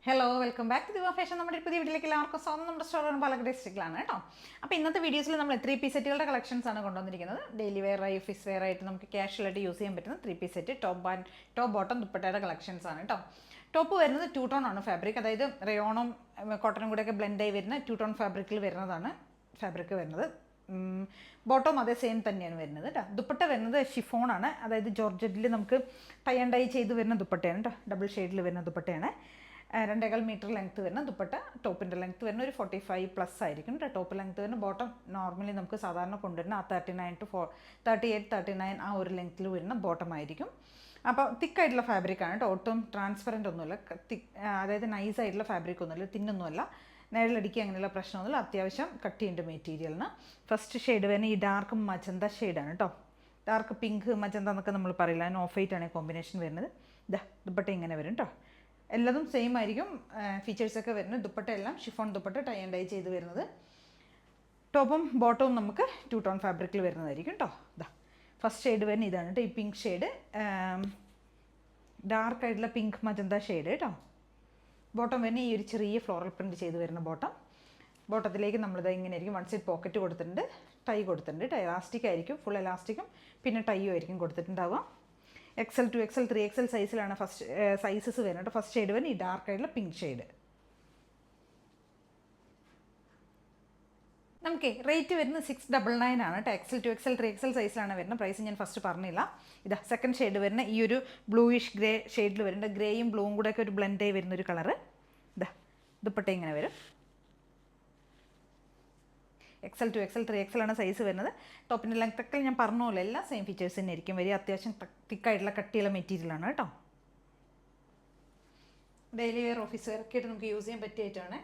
Hello welcome back to ദിവ fashion. നമ്മുടെ പുതിയ വീട്ടിലേക്ക് എല്ലാവർക്കും സ്വാഗതം. നമ്മുടെ സ്റ്റോർ പാലക്കാട് ഡിസ്ട്രിക്റ്റിലാണ് കേട്ടോ. അപ്പോൾ ഇന്നത്തെ വീഡിയോസിൽ നമ്മൾ 3 പീസ് സെറ്റുകളുടെ കളക്ഷൻസ് ആണ് കൊണ്ടുവന്നിരിക്കുന്നത്. ഡെയിലി വെയർ ആയി ഓഫീസ് വെയർ ആയിട്ട് നമുക്ക് ക്യാഷ്വലായിട്ട് യൂസ് ചെയ്യാൻ പറ്റുന്ന 3 പീസ് സെറ്റ്, ടോപ്പ് ബോട്ടം ദുപ്പട്ടയുടെ കളക്ഷൻസ് ആണ് കേട്ടോ. ടോപ്പ് വരുന്നത് 2 ടോൺ ആണ് ഫാബ്രിക്, അതായത് റയോണും കോട്ടനും കൂടെയൊക്കെ ബ്ലെൻഡായി വരുന്ന 2 ടോൺ ഫാബ്രിക്കിൽ വരുന്നതാണ് ഫാബ്രിക് വരുന്നത്. ബോട്ടം അതേ സെയിം തന്നെയാണ് വരുന്നത് കേട്ടോ. ദുപ്പട്ട വരുന്നത് ഷിഫോണാണ്, അതായത് ജോർജറ്റിൽ നമുക്ക് ടൈ ആൻഡ് ഡൈ ചെയ്ത് വരുന്ന ദുപ്പട്ടയാണ് കേട്ടോ. ഡബിൾ ഷെയ്ഡിൽ വരുന്ന ദുപ്പട്ടയാണ്. 2.25 മീറ്റർ ലെങ്ത്ത് വരുന്ന ദുപ്പട്ട. ടോപ്പിൻ്റെ ലെങ്ത്ത് വരുന്ന ഒരു 45+ ആയിരിക്കും. ടോപ്പ് ലെങ്ത്ത് വരുന്ന ബോട്ടം നോർമലി നമുക്ക് സാധാരണ കൊണ്ടുവരുന്ന ആ 39 to 38, 39 ആ ഒരു ലെങ്ത്തിൽ വരുന്ന ബോട്ടം ആയിരിക്കും. അപ്പോൾ തിക്കായിട്ടുള്ള ഫാബ്രിക്കാണ് കേട്ടോ. ഒട്ടും ട്രാൻസ്പെറൻ്റ് ഒന്നുമില്ല, അതായത് നൈസ് ആയിട്ടുള്ള ഫാബ്രിക് ഒന്നുമില്ല, തിന്നൊന്നുമല്ല, നിഴലടിക്കുക അങ്ങനെയുള്ള പ്രശ്നമൊന്നുമില്ല. അത്യാവശ്യം കട്ടിയുണ്ട് മെറ്റീരിയലിന്. ഫസ്റ്റ് ഷെയ്ഡ് വരുന്ന ഈ ഡാർക്ക് മജന്ത ഷെയ്ഡാണ് കേട്ടോ. ഡാർക്ക് പിങ്ക് മജന്ത എന്നൊക്കെ നമ്മൾ പറയില്ല, അതിന് ഓഫ് വൈറ്റ് ആണ് കോമ്പിനേഷൻ വരുന്നത്. ദുപ്പട്ട ഇങ്ങനെ വരും കേട്ടോ. എല്ലാതും സെയിം ആയിരിക്കും ഫീച്ചേഴ്സൊക്കെ വരുന്നത്. ദുപ്പട്ട എല്ലാം chiffon dupatta, tie and dye ചെയ്ത് വരുന്നത്. ടോപ്പും ബോട്ടവും നമുക്ക് 2 ടോൺ ഫാബ്രിക്കിൽ വരുന്നതായിരിക്കും കേട്ടോ. ഫസ്റ്റ് ഷെയ്ഡ് വരുന്ന ഇതാണ് കേട്ടോ, ഈ പിങ്ക് ഷെയ്ഡ്, ഡാർക്ക് ആയിട്ടുള്ള പിങ്ക് മജന്ത ഷെയ്ഡ് കേട്ടോ. ബോട്ടം വരുന്ന ഈ ഒരു ചെറിയ ഫ്ലോറൽ പ്രിൻറ്റ് ചെയ്ത് വരുന്ന ബോട്ടം. ബോട്ടത്തിലേക്ക് നമ്മളിത് ഇങ്ങനെ ആയിരിക്കും. 1 സൈഡ് പോക്കറ്റ് കൊടുത്തിട്ടുണ്ട്, ടൈ കൊടുത്തിട്ടുണ്ട്. എലാസ്റ്റിക് ആയിരിക്കും, ഫുൾ എലാസ്റ്റിക്കും പിന്നെ ടൈയും ആയിരിക്കും കൊടുത്തിട്ടുണ്ടാവുക. XL 2XL 3XL സൈസിലാണ് ഫസ്റ്റ് സൈസസ് വരുന്നത്. ഫസ്റ്റ് ഷെയ്ഡ് വരുന്നത് ഈ ഡാർക്ക് ആയിട്ടുള്ള പിങ്ക് ഷെയ്ഡ്. നമുക്ക് റേറ്റ് വരുന്നത് 699 ആണ് കേട്ടോ. XL 2XL 3XL സൈസിലാണ് വരുന്നത്. പ്രൈസ് ഞാൻ ഫസ്റ്റ് പറഞ്ഞില്ല. സെക്കൻഡ് ഷെയ്ഡ് വരുന്ന ഈ ഒരു ബ്ലൂയിഷ് ഗ്രേ ഷെയ്ഡിൽ വരുന്നുണ്ട്. ഗ്രേയും ബ്ലൂവും കൂടെ ഒക്കെ ഒരു ബ്ലെൻഡായി വരുന്നൊരു കളറ്. ദുപ്പട്ട ഇങ്ങനെ വരും. XL 2XL 3XL ആണ് സൈസ് വരുന്നത്. ടോപ്പിൻ്റെ ലെങ്ത്തൊക്കെ ഞാൻ പറഞ്ഞോളൂ, എല്ലാം സെയിം ഫീച്ചേഴ്സ് തന്നെ ആയിരിക്കും വരിക. അത്യാവശ്യം തിക്കായിട്ടുള്ള കട്ടിയുള്ള മെറ്റീരിയലാണ് കേട്ടോ. ഡെയിലി വെയർ ഓഫീസ് വെയർ ഒക്കെ ആയിട്ട് നമുക്ക് യൂസ് ചെയ്യാൻ പറ്റിയിട്ടാണ്.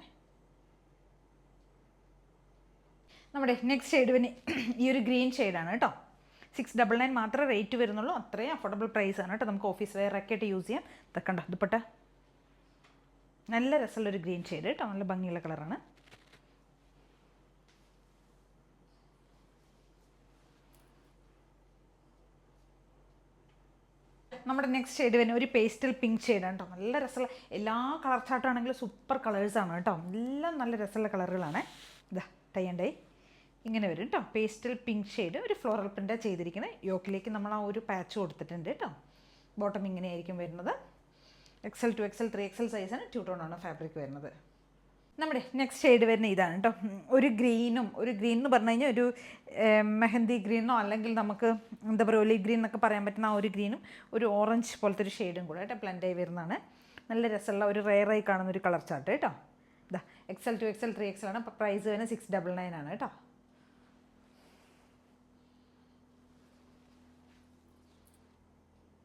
നമ്മുടെ നെക്സ്റ്റ് ഷെയ്ഡ് പിന്നെ ഈ ഒരു ഗ്രീൻ ഷെയ്ഡാണ് കേട്ടോ. 699 മാത്രമേ റേറ്റ് വരുന്നുള്ളൂ. അത്രയും അഫോർഡബിൾ പ്രൈസാണ് കേട്ടോ. നമുക്ക് ഓഫീസ് വെയർ ഒക്കെ ആയിട്ട് യൂസ് ചെയ്യാം. ഇതൊക്കെ ഉണ്ടോ ദുപ്പട്ട, നല്ല രസമുള്ളൊരു ഗ്രീൻ ഷെയ്ഡ് കേട്ടോ, നല്ല ഭംഗിയുള്ള കളറാണ്. നമ്മുടെ നെക്സ്റ്റ് ഷെയ്ഡ് വരുന്ന ഒരു പേസ്റ്റൽ പിങ്ക് ഷെയ്ഡാണ് കേട്ടോ. നല്ല രസമുള്ള, എല്ലാ കളർ ചാർട്ടാണെങ്കിലും സൂപ്പർ കളേഴ്സാണ് കേട്ടോ. എല്ലാം നല്ല രസമുള്ള കളറുകളാണ്. ടൈ ആൻഡ് ഡൈ ഇങ്ങനെ വരും കേട്ടോ. പേസ്റ്റൽ പിങ്ക് ഷെയ്ഡ്, ഒരു ഫ്ലോറൽ പ്രിൻ്റാണ് ചെയ്തിരിക്കുന്നത്. യോക്കിലേക്ക് നമ്മൾ ആ ഒരു പാച്ച് കൊടുത്തിട്ടുണ്ട് കേട്ടോ. ബോട്ടം ഇങ്ങനെയായിരിക്കും വരുന്നത്. XL 2XL 3XL സൈസാണ്. 2 ടോൺ ആണ് ഫാബ്രിക് വരുന്നത്. നമ്മുടെ നെക്സ്റ്റ് ഷെയ്ഡ് വരുന്ന ഇതാണ് കേട്ടോ. ഒരു ഗ്രീൻ എന്ന് പറഞ്ഞു കഴിഞ്ഞാൽ ഒരു മെഹന്തി ഗ്രീനോ അല്ലെങ്കിൽ നമുക്ക് എന്താ പറയുക ഒലി ഗ്രീൻ എന്നൊക്കെ പറയാൻ പറ്റുന്ന ആ ഒരു ഗ്രീനും ഒരു ഓറഞ്ച് പോലത്തെ ഒരു ഷെയ്ഡും കൂടെ കേട്ടോ ബ്ലെൻഡായി വരുന്നതാണ്. നല്ല രസമുള്ള ഒരു റെയറായി കാണുന്ന ഒരു കളർ ചാർട്ട് കേട്ടോ. XL 2XL 3XL ആണ്. പ്രൈസ് വരുന്നത് 699 ആണ് കേട്ടോ.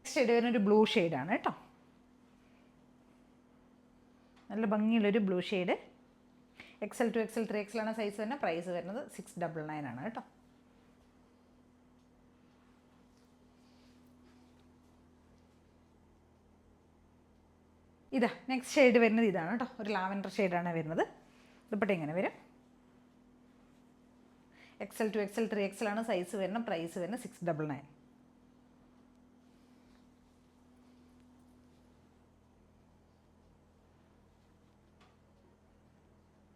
നെക്സ്റ്റ് ഷെയ്ഡ് വരുന്ന ഒരു ബ്ലൂ ഷെയ്ഡാണ് കേട്ടോ. നല്ല ഭംഗിയുള്ളൊരു blue shade. XL 2XL 3XL ആണ് സൈസ് വരുന്നത്. പ്രൈസ് വരുന്നത് 699 ആണ് കേട്ടോ. നെക്സ്റ്റ് ഷെയ്ഡ് വരുന്നത് ഇതാണ് കേട്ടോ. ഒരു ലാവൻഡർ ഷെയ്ഡാണ് വരുന്നത്. ദുപ്പട്ട ഇങ്ങനെ വരും. XL 2XL 3XL ആണ് സൈസ് വരുന്നത്. പ്രൈസ് വരുന്നത് 699.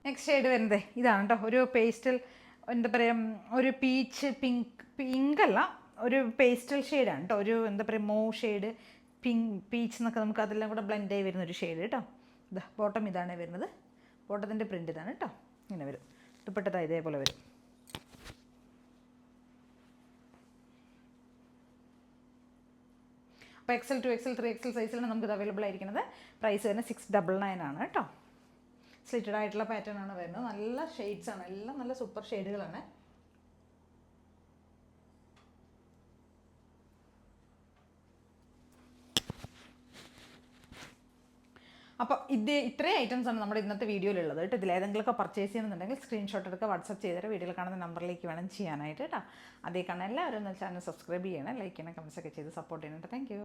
നെക്സ്റ്റ് ഷെയ്ഡ് വരുന്നത് ഇതാണ് കേട്ടോ. ഒരു പേസ്റ്റൽ, എന്താ പറയുക ഒരു പിങ്ക് അല്ല, ഒരു പേസ്റ്റൽ ഷെയ്ഡാണ് കേട്ടോ. ഒരു എന്താ പറയുക ഷെയ്ഡ്, പീച്ച് എന്നൊക്കെ നമുക്ക് അതെല്ലാം കൂടെ ബ്ലെൻഡായി വരുന്നൊരു ഷെയ്ഡ് കേട്ടോ. ബോട്ടം ഇതാണ് വരുന്നത്. ബോട്ടത്തിൻ്റെ പ്രിൻ്റ് ഇതാണ് കേട്ടോ. ഇങ്ങനെ വരും. ദുപ്പട്ട ഇതേപോലെ വരും. അപ്പോൾ XL 2XL 3XL സൈസിലാണ് നമുക്കിത് അവൈലബിൾ ആയിരിക്കുന്നത്. പ്രൈസ് വരുന്നത് 699 ആണ് കേട്ടോ. സ്ലിറ്റഡ് ആയിട്ടുള്ള പാറ്റേൺ ആണ് വരുന്നത്. നല്ല ഷെയ്ഡ്സ് ആണ്, എല്ലാം നല്ല സൂപ്പർ ഷെയ്ഡുകളാണ്. അപ്പോൾ ഇത്രയും ഐറ്റംസ് ആണ് നമ്മുടെ ഇന്നത്തെ വീഡിയോയിലുള്ളത് കേട്ടോ. ഇതിലേതെങ്കിലുമൊക്കെ പർച്ചേസ് ചെയ്യുന്നുണ്ടെങ്കിൽ സ്ക്രീൻഷോട്ട് എടുക്കുക, വാട്സപ്പ് ചെയ്തിട്ട് വീഡിയോയിൽ കാണുന്ന നമ്പറിലേക്ക് വേണം ചെയ്യാനായിട്ട് കേട്ടോ. അതേ കാണാൻ എല്ലാവരും ചാനൽ സബ്സ്ക്രൈബ് ചെയ്യണം, ലൈക്ക് ചെയ്യണം, കമൻസ് ഒക്കെ ചെയ്ത് സപ്പോർട്ട് ചെയ്യണം. Thank you.